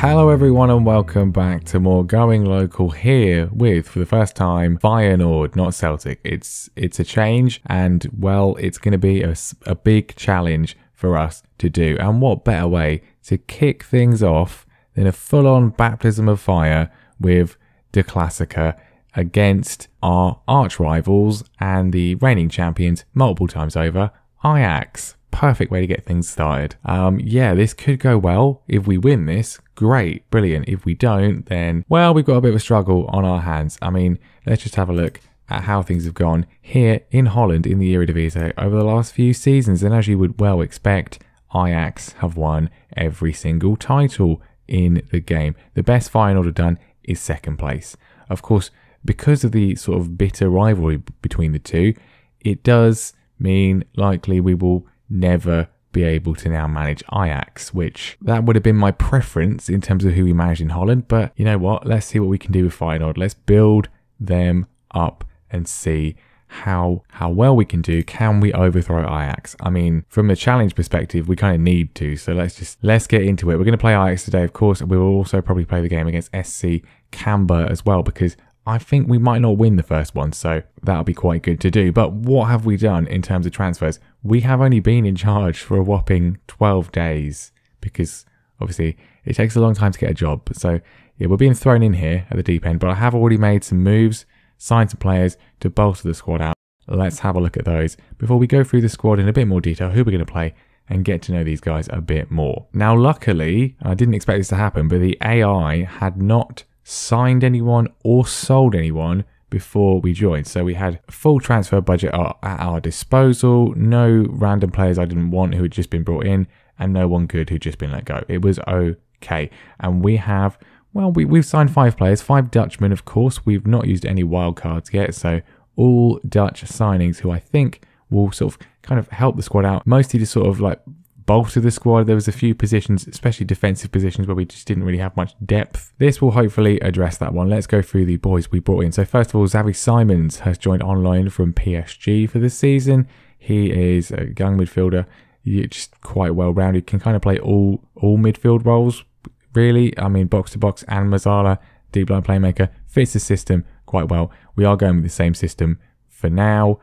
Hello everyone and welcome back to more Going Local here with, for the first time, Feyenoord, not Celtic. It's a change and, well, it's going to be a big challenge for us to do. And what better way to kick things off than a full-on baptism of fire with the Klassiker against our arch rivals and the reigning champions multiple times over, Ajax. Perfect way to get things started. Yeah, this could go well. If we win this, great, brilliant. If we don't, then, well, we've got a bit of a struggle on our hands. I mean, let's just have a look at how things have gone here in Holland in the Eredivisie over the last few seasons. And as you would well expect, Ajax have won every single title in the game. The best Feyenoord have done is second place. Of course, because of the sort of bitter rivalry between the two, it does mean likely we will never be able to now manage Ajax, which that would have been my preference in terms of who we managed in Holland. But you know what? Let's see what we can do with Feyenoord. Let's build them up and see how well we can do. Can we overthrow Ajax? I mean, from a challenge perspective, we kind of need to. So let's get into it. We're going to play Ajax today, of course. We will also probably play the game against SC Camber as well, because I think we might not win the first one, so that'll be quite good to do. But what have we done in terms of transfers? We have only been in charge for a whopping 12 days because obviously it takes a long time to get a job. So yeah, we're being thrown in here at the deep end, but I have already made some moves, signed some players to bolster the squad out. Let's have a look at those before we go through the squad in a bit more detail, who we're going to play, and get to know these guys a bit more. Now, luckily, I didn't expect this to happen, but the AI had not signed anyone or sold anyone before we joined. So we had a full transfer budget at our disposal, no random players I didn't want who had just been brought in, and no one good who'd just been let go. It was okay. And we have, well, we've signed 5 players, 5 Dutchmen, of course. We've not used any wildcards yet, so all Dutch signings who I think will sort of kind of help the squad out, mostly to sort of like bolster the squad. There was a few positions, especially defensive positions, where we just didn't really have much depth. This will hopefully address that one. Let's go through the boys we brought in. So first of all, Xavi Simons has joined on loan from PSG for this season. He is a young midfielder, just quite well rounded, can kind of play all midfield roles, really. I mean, box to box and Mazzala, deep line playmaker, fits the system quite well. We are going with the same system for now.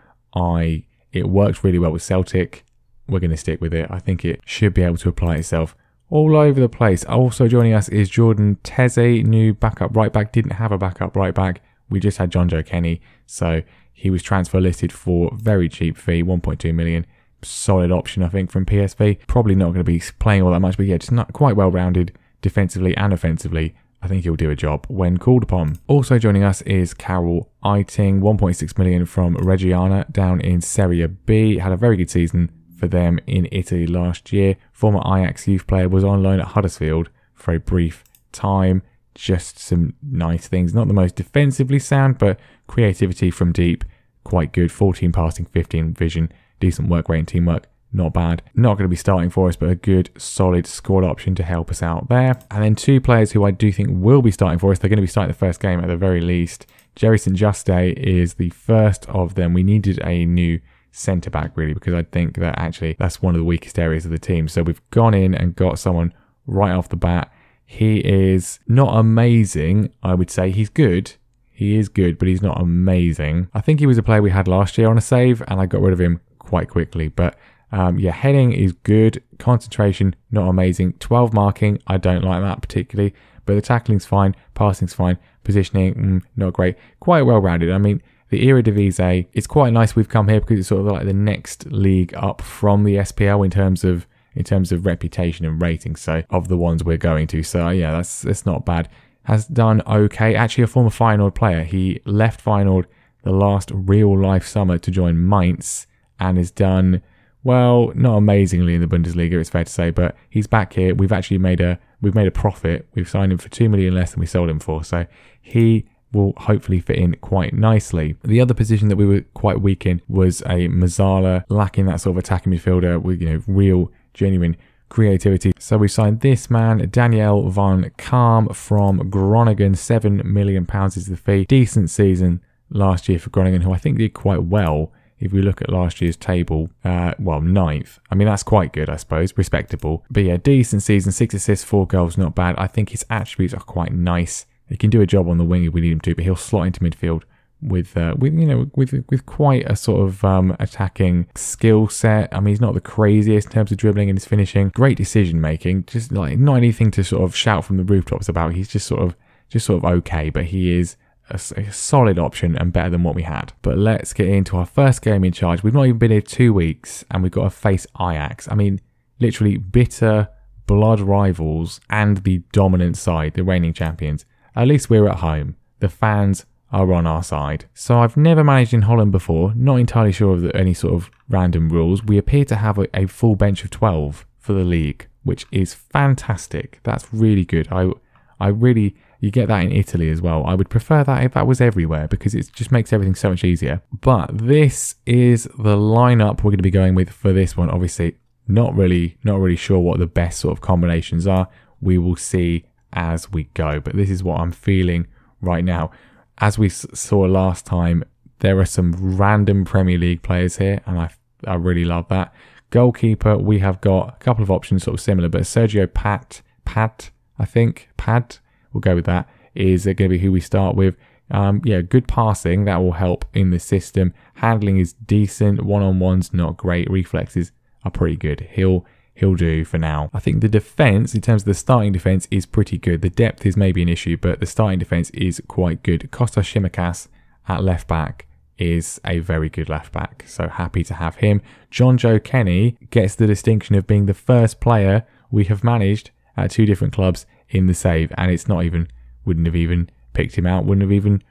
It works really well with Celtic. We're going to stick with it. I think it should be able to apply itself all over the place. Also joining us is Jordan Teze, new backup right back. Didn't have a backup right back. We just had John Joe Kenny. So he was transfer listed for very cheap fee, 1.2 million. Solid option, I think, from PSV. Probably not going to be playing all that much, but yeah, just not quite well rounded defensively and offensively. I think he'll do a job when called upon. Also joining us is Carol Eiting, 1.6 million from Reggiana down in Serie B. Had a very good season for them in Italy last year. Former Ajax youth player, was on loan at Huddersfield for a brief time. Just some nice things. Not the most defensively sound, but creativity from deep, quite good. 14 passing, 15 vision, decent work rate and teamwork. Not bad. Not going to be starting for us, but a good, solid squad option to help us out there. And then 2 players who I do think will be starting for us. They're going to be starting the first game at the very least. Jerry St. Juste is the first of them. We needed a new centre back, really, because I think that actually that's one of the weakest areas of the team. So we've gone in and got someone right off the bat. He is not amazing, I would say. He's good. He is good, but he's not amazing. I think he was a player we had last year on a save, and I got rid of him quite quickly. But yeah, heading is good. Concentration, not amazing. 12 marking, I don't like that particularly. But the tackling's fine. Passing's fine. Positioning, not great. Quite well rounded. I mean, the Eredivisie, it's quite nice we've come here because it's sort of like the next league up from the SPL in terms of reputation and rating, so of the ones we're going to. So yeah, that's not bad. Has done okay. Actually, a former Feyenoord player. He left Feyenoord the last real life summer to join Mainz and has done, well, not amazingly in the Bundesliga, it's fair to say, but he's back here. We've actually made a profit. We've signed him for 2 million less than we sold him for, so he will hopefully fit in quite nicely. The other position that we were quite weak in was a Mazzala, lacking that sort of attacking midfielder with, real, genuine creativity. So we signed this man, Daniel van Kaam from Groningen. £7 million is the fee. Decent season last year for Groningen, who I think did quite well if we look at last year's table, well, 9th. I mean, that's quite good, I suppose, respectable. But yeah, decent season, 6 assists, 4 goals, not bad. I think his attributes are quite nice. He can do a job on the wing if we need him to, but he'll slot into midfield with quite a sort of attacking skill set. I mean, he's not the craziest in terms of dribbling and his finishing. Great decision making, just like not anything to sort of shout from the rooftops about. He's just sort of okay, but he is a solid option and better than what we had. But let's get into our first game in charge. We've not even been here 2 weeks and we've got to face Ajax. I mean, literally bitter blood rivals and the dominant side, the reigning champions. At least we're at home. The fans are on our side. So I've never managed in Holland before, not entirely sure of any sort of random rules. We appear to have a full bench of 12 for the league, which is fantastic. That's really good. You get that in Italy as well. I would prefer that if that was everywhere because it just makes everything so much easier. But this is the lineup we're going to be going with for this one. Obviously, not really sure what the best sort of combinations are. We will see as we go. But this is what I'm feeling right now. As we saw last time, there are some random Premier League players here, and I really love that. Goalkeeper, we have got a couple of options sort of similar, but Sergio Pad, we'll go with that, is going to be who we start with. Yeah, good passing, that will help in the system. Handling is decent, one-on-ones not great, reflexes are pretty good. He'll do for now. I think the defence, in terms of the starting defence, is pretty good. The depth is maybe an issue, but the starting defence is quite good. Kostas Tsimikas at left back is a very good left back, so happy to have him. John Joe Kenny gets the distinction of being the first player we have managed at 2 different clubs in the save, and it's not even, wouldn't have even picked him out, wouldn't have even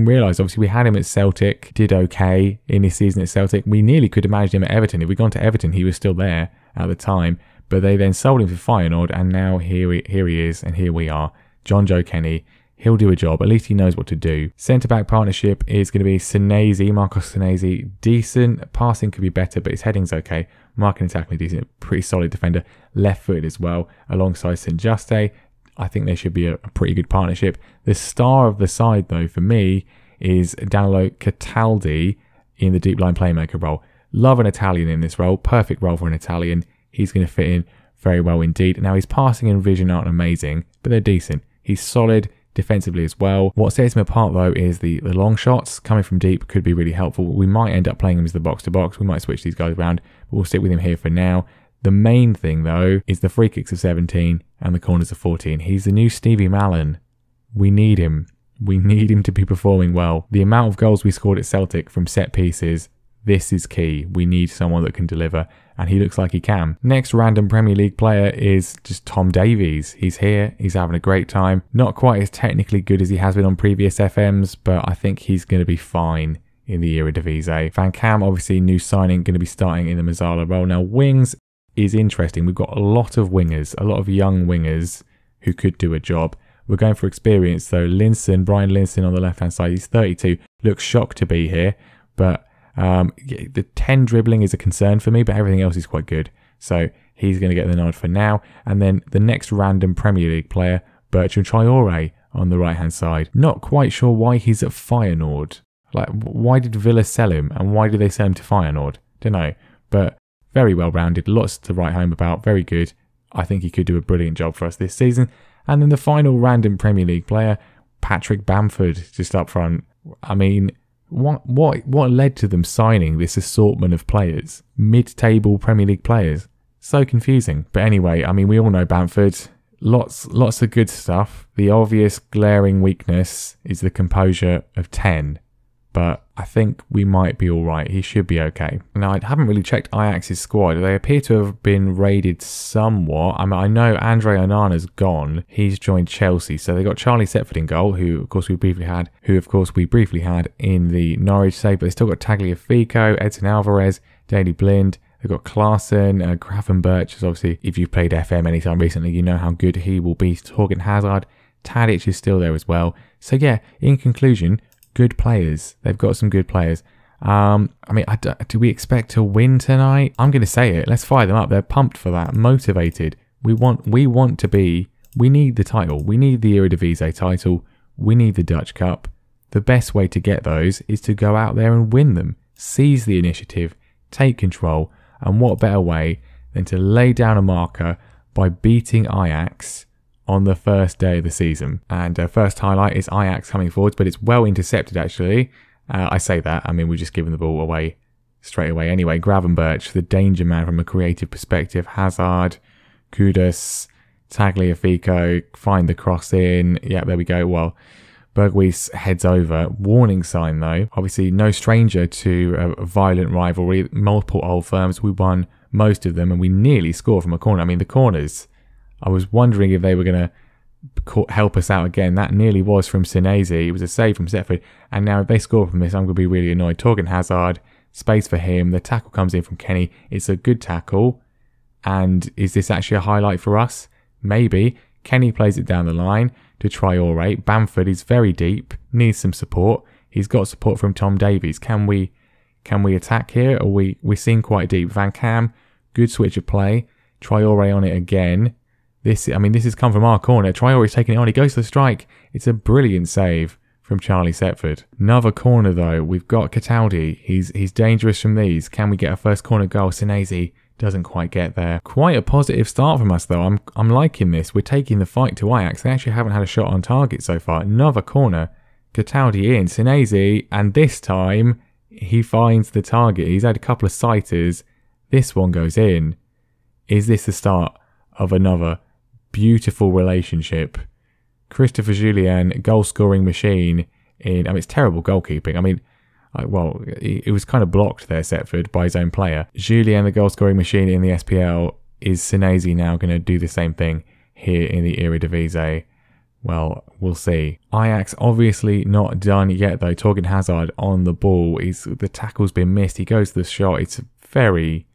realised. Obviously, we had him at Celtic, did okay in his season at Celtic. We nearly could have managed him at Everton. If we'd gone to Everton, he was still there at the time, but they then sold him for Feyenoord, and now here he is, and here we are. John Joe Kenny, he'll do a job. At least he knows what to do. Centre-back partnership is going to be Marcos Senesi. Decent. Passing could be better, but his heading's okay. Marking and tackling decent. Pretty solid defender. Left-footed as well, alongside St. Juste. I think there should be a pretty good partnership. The star of the side, though, for me, is Danilo Cataldi in the deep line playmaker role. Love an Italian in this role. Perfect role for an Italian. He's going to fit in very well indeed. Now, his passing and vision aren't amazing, but they're decent. He's solid defensively as well. What sets him apart, though, is the long shots coming from deep could be really helpful. We might end up playing him as the box-to-box. We might switch these guys around, but we'll stick with him here for now. The main thing, though, is the free kicks of 17 and the corners of 14. He's the new Stevie Mallon. We need him. We need him to be performing well. The amount of goals we scored at Celtic from set pieces, this is key. We need someone that can deliver, and he looks like he can. Next random Premier League player is just Tom Davies. He's here. He's having a great time. Not quite as technically good as he has been on previous FMs, but I think he's going to be fine in the Eredivisie. Van Cam, obviously, new signing, going to be starting in the Mazzala role. Now, wings is interesting. We've got a lot of wingers, a lot of young wingers who could do a job. We're going for experience though. Brian Linson on the left hand side, he's 32, looks shocked to be here, but the 10 dribbling is a concern for me, but everything else is quite good, so he's going to get the nod for now. And then the next random Premier League player, Bertrand Traore on the right hand side. Not quite sure why he's at Feyenoord. Like, why did Villa sell him, and why did they sell him to Feyenoord? Don't know, but very well rounded, lots to write home about, very good. I think he could do a brilliant job for us this season. And then the final random Premier League player, Patrick Bamford, just up front. I mean, what led to them signing this assortment of players? Mid-table Premier League players. So confusing. But anyway, I mean, we all know Bamford. Lots of good stuff. The obvious glaring weakness is the composure of 10. But I think we might be all right. He should be okay. Now, I haven't really checked Ajax's squad. They appear to have been raided somewhat. I mean, I know Andre Onana's gone. He's joined Chelsea. So they got Charlie Setford in goal, who of course we briefly had in the Norwich save. But they still got Tagliafico, Edson Alvarez, Daley Blind. They've got Klaassen, Gravenberch. Obviously, if you've played FM anytime recently, you know how good he will be. Torgan Hazard, Tadic is still there as well. So yeah, in conclusion, good players. They've got some good players. I mean, do we expect to win tonight? I'm going to say it. Let's fire them up. They're pumped for that, motivated. We need the title. We need the Eredivisie title. We need the Dutch Cup. The best way to get those is to go out there and win them. seize the initiative, take control, and what better way than to lay down a marker by beating Ajax on the first day of the season. And first highlight is Ajax coming forwards, but it's well intercepted actually. I say that, I mean, we're just giving the ball away straight away anyway. Gravenberch, the danger man from a creative perspective. Hazard, Kudus, Tagliafico, find the cross in. Yeah, there we go. Well, Berghuis heads over. Warning sign though. Obviously no stranger to a violent rivalry. Multiple old firms. We won most of them and we nearly scored from a corner. I mean, the corners, I was wondering if they were going to help us out again. That nearly was from Senesi. It was a save from Setford. And now if they score from this, I'm going to be really annoyed. Torgan Hazard, space for him. The tackle comes in from Kenny. It's a good tackle. And is this actually a highlight for us? Maybe. Kenny plays it down the line to Traore. Bamford is very deep, needs some support. He's got support from Tom Davies. Can we attack here? Or we seem quite deep. Van Cam, good switch of play. Traore on it again. This has come from our corner. Traore's taking it on. He goes to the strike. It's a brilliant save from Charlie Setford. Another corner though. We've got Cataldi. He's dangerous from these. Can we get a first corner goal? Senesi doesn't quite get there. Quite a positive start from us though. I'm liking this. We're taking the fight to Ajax. They actually haven't had a shot on target so far. Another corner. Cataldi in. Senesi, and this time he finds the target. He's had a couple of sighters. This one goes in. Is this the start of another beautiful relationship? Christopher Julian, goal-scoring machine in... I mean, it's terrible goalkeeping. I mean, well, it was kind of blocked there, Setford, by his own player. Julian, the goal-scoring machine in the SPL. Is Senesi now going to do the same thing here in the Eredivisie? Well, we'll see. Ajax obviously not done yet, though. Torgan Hazard on the ball. The tackle's been missed. He goes to the shot. It's a very,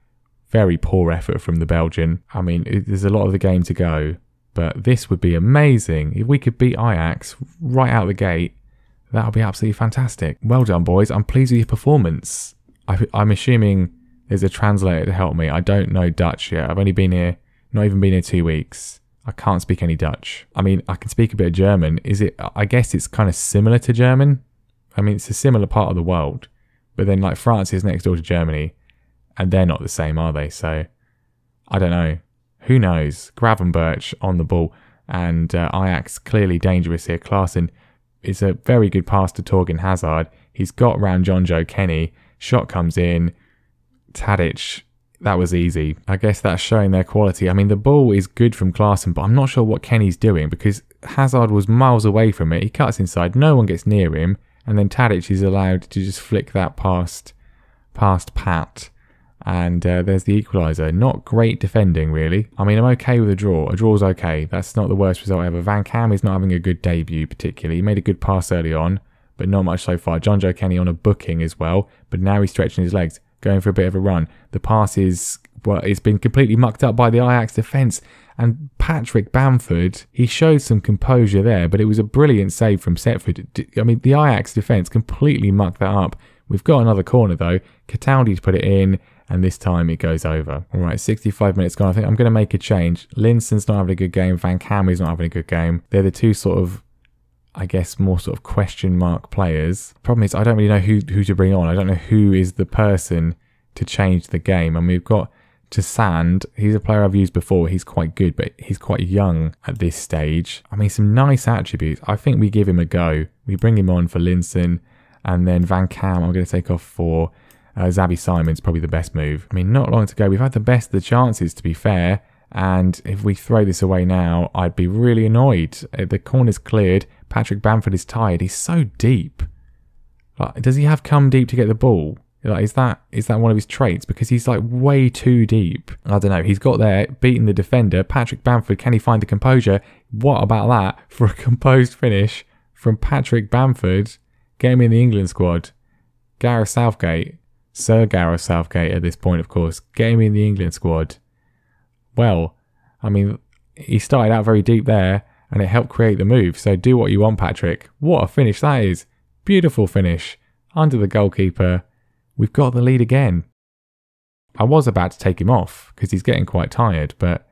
very poor effort from the Belgian. I mean, there's a lot of the game to go. But this would be amazing. If we could beat Ajax right out the gate, that would be absolutely fantastic. Well done, boys. I'm pleased with your performance. I'm assuming there's a translator to help me. I don't know Dutch yet. I've only been here, not even been here 2 weeks. I can't speak any Dutch. I mean, I can speak a bit of German. I guess it's kind of similar to German. I mean, it's a similar part of the world. But then, like, France is next door to Germany. And they're not the same, are they? So, I don't know. Who knows? Gravenberch on the ball. And Ajax clearly dangerous here. Klaassen is a very good pass to Torgan Hazard. He's got round John Joe Kenny. Shot comes in. Tadic, that was easy. I guess that's showing their quality. I mean, the ball is good from Klaassen, but I'm not sure what Kenny's doing because Hazard was miles away from it. He cuts inside. No one gets near him. And then Tadic is allowed to just flick that past Pat. And there's the equaliser. Not great defending, really. I mean, I'm okay with a draw. A draw's okay. That's not the worst result ever. Van Cam is not having a good debut, particularly. He made a good pass early on, but not much so far. John Joe Kenny on a booking as well, but now he's stretching his legs, going for a bit of a run. The pass is, well, it's been completely mucked up by the Ajax defence. And Patrick Bamford, he showed some composure there, but it was a brilliant save from Setford. I mean, the Ajax defence completely mucked that up. We've got another corner, though. Cataldi's put it in. And this time it goes over. All right, 65 minutes gone. I think I'm going to make a change. Linson's not having a good game. Van Camme's not having a good game. They're the two sort of, I guess, more sort of question mark players. Problem is, I don't really know who to bring on. I don't know who is the person to change the game. I mean, we've got Toussaint. He's a player I've used before. He's quite good, but he's quite young at this stage. I mean, some nice attributes. I think we give him a go. We bring him on for Linson. And then Van Cam, I'm going to take off for... Zabi Simon's probably the best move. I mean, not long to go. We've had the best of the chances, to be fair. And if we throw this away now, I'd be really annoyed. The corner's cleared. Patrick Bamford is tired. He's so deep. Like, does he have come deep to get the ball? Like, is that one of his traits? Because he's like way too deep. I don't know. He's got there, beaten the defender. Patrick Bamford, can he find the composure? What about that for a composed finish from Patrick Bamford? Get him in the England squad. Gareth Southgate. Sir Gareth Southgate at this point, of course. Get him in the England squad. Well, I mean, he started out very deep there and it helped create the move. So do what you want, Patrick. What a finish that is. Beautiful finish. Under the goalkeeper. We've got the lead again. I was about to take him off because he's getting quite tired, but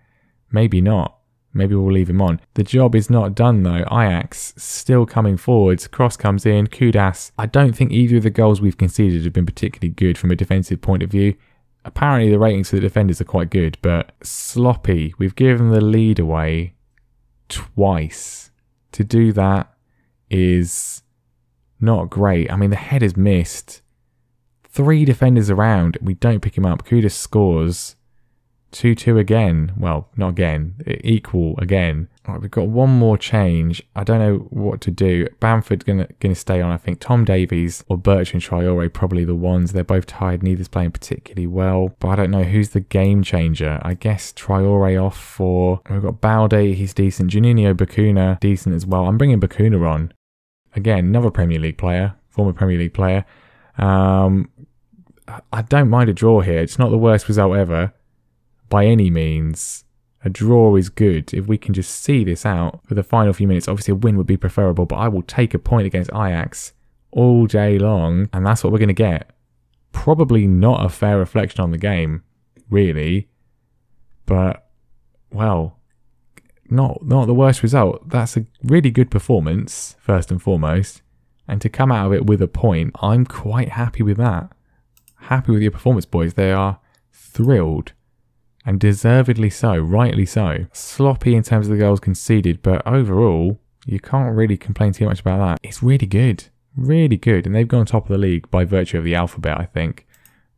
maybe not. maybe we'll leave him on. The job is not done though. Ajax still coming forwards. Cross comes in. Kudas. I don't think either of the goals we've conceded have been particularly good from a defensive point of view. Apparently the ratings for the defenders are quite good, but sloppy. We've given the lead away twice. To do that is not great. I mean, the header's missed. 3 defenders around. We don't pick him up. Kudas scores. 2-2 again. Well, not again. Equal again. Right, we've got one more change. I don't know what to do. Bamford's gonna stay on, I think. Tom Davies or Bertrand Traore probably the ones. They're both tired. Neither's playing particularly well. But I don't know who's the game changer. I guess Traore off for... We've got Balde. He's decent. Juninho Bakuna. Decent as well. I'm bringing Bakuna on. Again, another Premier League player. Former Premier League player. I don't mind a draw here. It's not the worst result ever. By any means, a draw is good. If we can just see this out for the final few minutes, obviously a win would be preferable, but I will take a point against Ajax all day long, and that's what we're going to get. Probably not a fair reflection on the game, really, but, well, not the worst result. That's a really good performance, first and foremost, and to come out of it with a point, I'm quite happy with that. Happy with your performance, boys. They are thrilled. And deservedly so, rightly so. Sloppy in terms of the goals conceded, but overall, you can't really complain too much about that. It's really good. Really good. And they've gone top of the league by virtue of the alphabet, I think.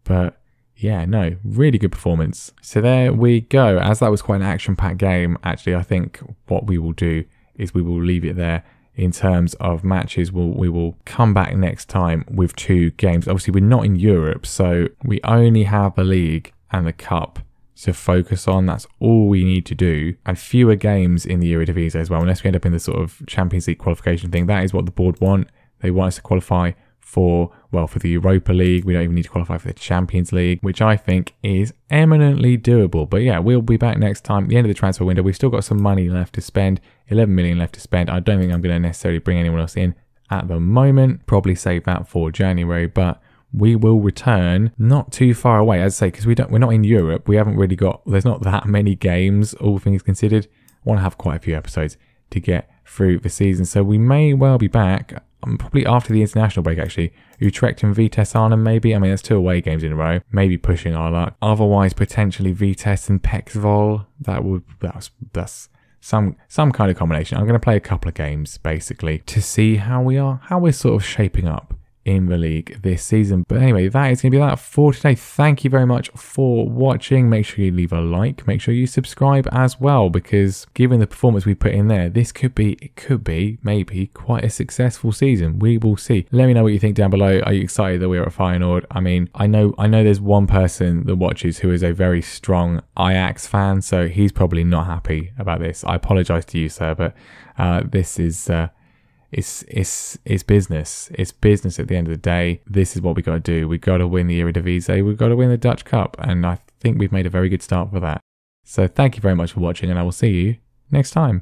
But yeah, no, really good performance. So there we go. As that was quite an action-packed game, actually, I think what we will do is we will leave it there. In terms of matches, we will come back next time with 2 games. Obviously, we're not in Europe, so we only have the league and the cup to focus on. That's all we need to do, and fewer games in the Eredivisie as well, unless we end up in the sort of Champions League qualification thing. That is what the board want. They want us to qualify for the Europa League. We don't even need to qualify for the Champions League, which I think is eminently doable. But yeah, we'll be back next time at the end of the transfer window. We've still got some money left to spend, 11 million left to spend. I don't think I'm going to necessarily bring anyone else in at the moment. Probably save that for January, but we will return not too far away, as I say, because we're not in Europe. We haven't really got, there's not that many games, all things considered. I want to have quite a few episodes to get through the season, so we may well be back, probably after the international break actually. Utrecht and Vitesse Arnhem maybe. I mean, that's 2 away games in a row. Maybe pushing our luck. Otherwise, potentially Vitesse and Pexvoll. That's some kind of combination. I'm going to play a couple of games basically to see how we're sort of shaping up in the league this season. But anyway, that is going to be that for today. Thank you very much for watching. Make sure you leave a like. Make sure you subscribe as well, because given the performance we put in there, it could be maybe quite a successful season. We will see. Let me know what you think down below. Are you excited that we're at Feyenoord? I mean, I know there's one person that watches who is a very strong Ajax fan, so he's probably not happy about this. I apologize to you, sir, but this is it's business. It's business at the end of the day. This is what we got to do. We got to win the Eredivisie. We've got to win the Dutch Cup, and I think we've made a very good start for that. So thank you very much for watching, and I will see you next time.